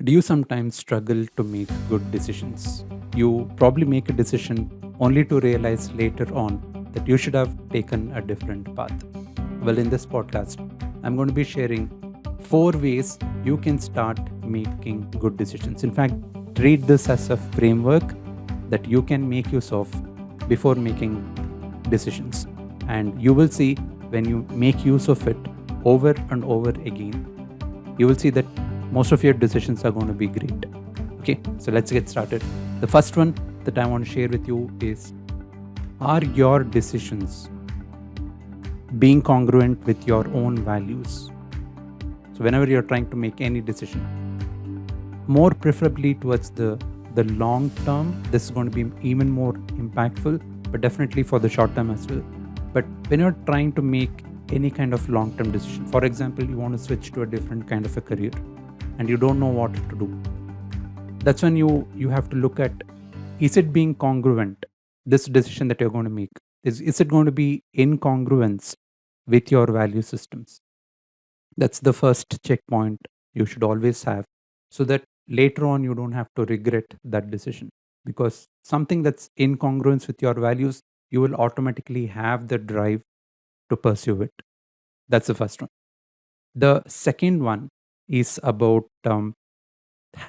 Do you sometimes struggle to make good decisions? You probably make a decision only to realize later on that you should have taken a different path. Well, in this podcast, I'm going to be sharing 4 ways you can start making good decisions. In fact, treat this as a framework that you can make use of before making decisions. And you will see when you make use of it over and over again, you will see that most of your decisions are going to be great. Okay, so let's get started. The first one that I want to share with you is, are your decisions being congruent with your own values? So whenever you're trying to make any decision, more preferably towards the long term, this is going to be even more impactful, but definitely for the short term as well. But when you're trying to make any kind of long term decision, for example, you want to switch to a different kind of a career and you don't know what to do, that's when you have to look at, is it being congruent, this decision that you're going to make, is it going to be in congruence with your value systems? That's the first checkpoint you should always have, so that later on you don't have to regret that decision, because something that's in congruence with your values, you will automatically have the drive to pursue it. That's the first one. The second one is about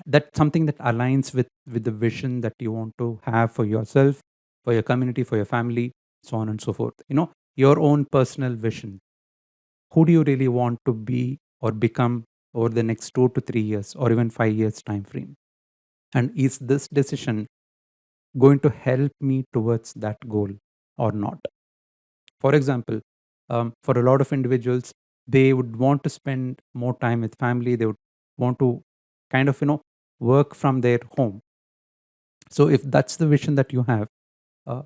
that something that aligns with the vision that you want to have for yourself, for your community, for your family, so on and so forth. Your own personal vision. Who do you really want to be or become over the next 2 to 3 years or even 5 years time frame? And is this decision going to help me towards that goal or not? For example, for a lot of individuals, they would want to spend more time with family. They would want to kind of work from their home. So if that's the vision that you have,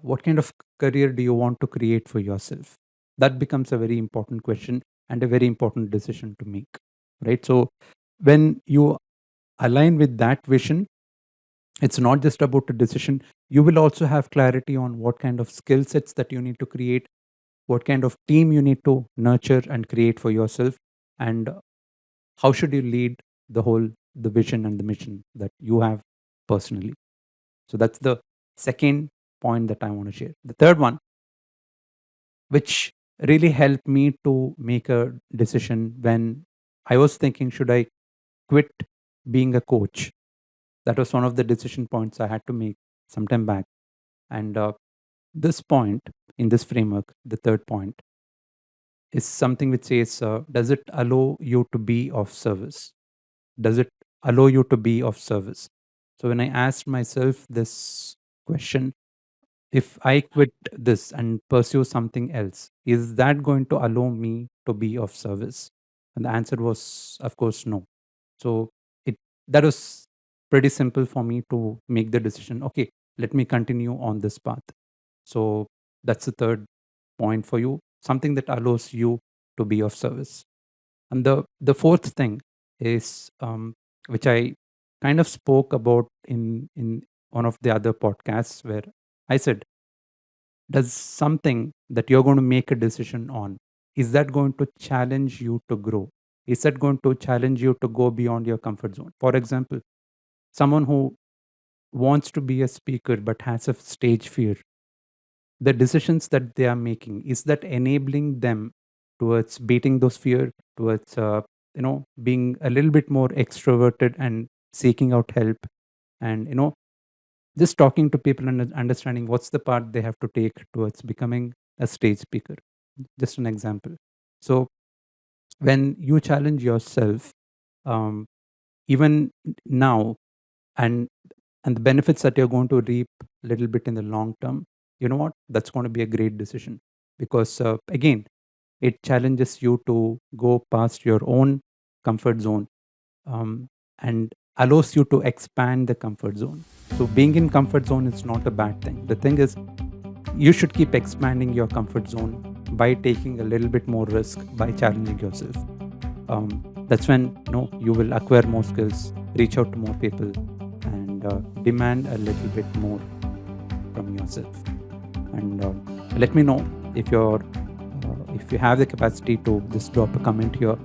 what kind of career do you want to create for yourself? That becomes a very important question and a very important decision to make, right? So when you align with that vision, it's not just about the decision. You will also have clarity on what kind of skill sets that you need to create, what kind of team you need to nurture and create for yourself, and how should you lead the vision and the mission that you have personally. So that's the second point that I want to share. The third one, which really helped me to make a decision when I was thinking, should I quit being a coach? That was one of the decision points I had to make sometime back. And this point in this framework, the third point, is something which says, does it allow you to be of service? Does it allow you to be of service? So when I asked myself this question, if I quit this and pursue something else, is that going to allow me to be of service? And the answer was, of course, no. So that was pretty simple for me to make the decision. Okay, let me continue on this path. So that's the third point for you, something that allows you to be of service. And the fourth thing is, which I kind of spoke about in one of the other podcasts, where I said, does something that you're going to make a decision on, is that going to challenge you to grow? Is that going to challenge you to go beyond your comfort zone? For example, someone who wants to be a speaker but has a stage fear, the decisions that they are making, is that enabling them towards beating those fear, towards being a little bit more extroverted and seeking out help, and just talking to people and understanding what's the part they have to take towards becoming a stage speaker? Just an example. So when you challenge yourself, um, even now, and the benefits that you're going to reap a little bit in the long term, you know what, that's going to be a great decision, because again, it challenges you to go past your own comfort zone, and allows you to expand the comfort zone. So being in comfort zone is not a bad thing. The thing is, you should keep expanding your comfort zone by taking a little bit more risk, by challenging yourself. That's when you will acquire more skills, reach out to more people, and demand a little bit more from yourself. And let me know if you have the capacity to just drop a comment here,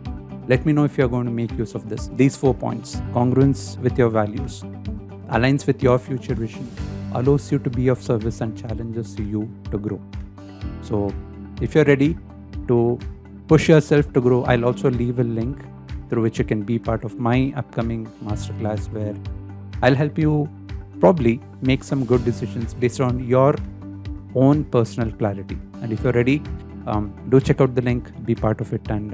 Let me know if you're going to make use of this. These 4 points: congruence with your values, aligns with your future vision, allows you to be of service, and challenges you to grow. So if you're ready to push yourself to grow, I'll also leave a link through which you can be part of my upcoming masterclass, where I'll help you probably make some good decisions based on your own personal clarity. And if you're ready, do check out the link, be part of it, and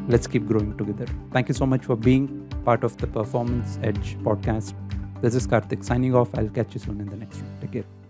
let's keep growing together. Thank you so much for being part of the Performance Edge podcast. This is Karthik signing off. I'll catch you soon in the next one. Take care.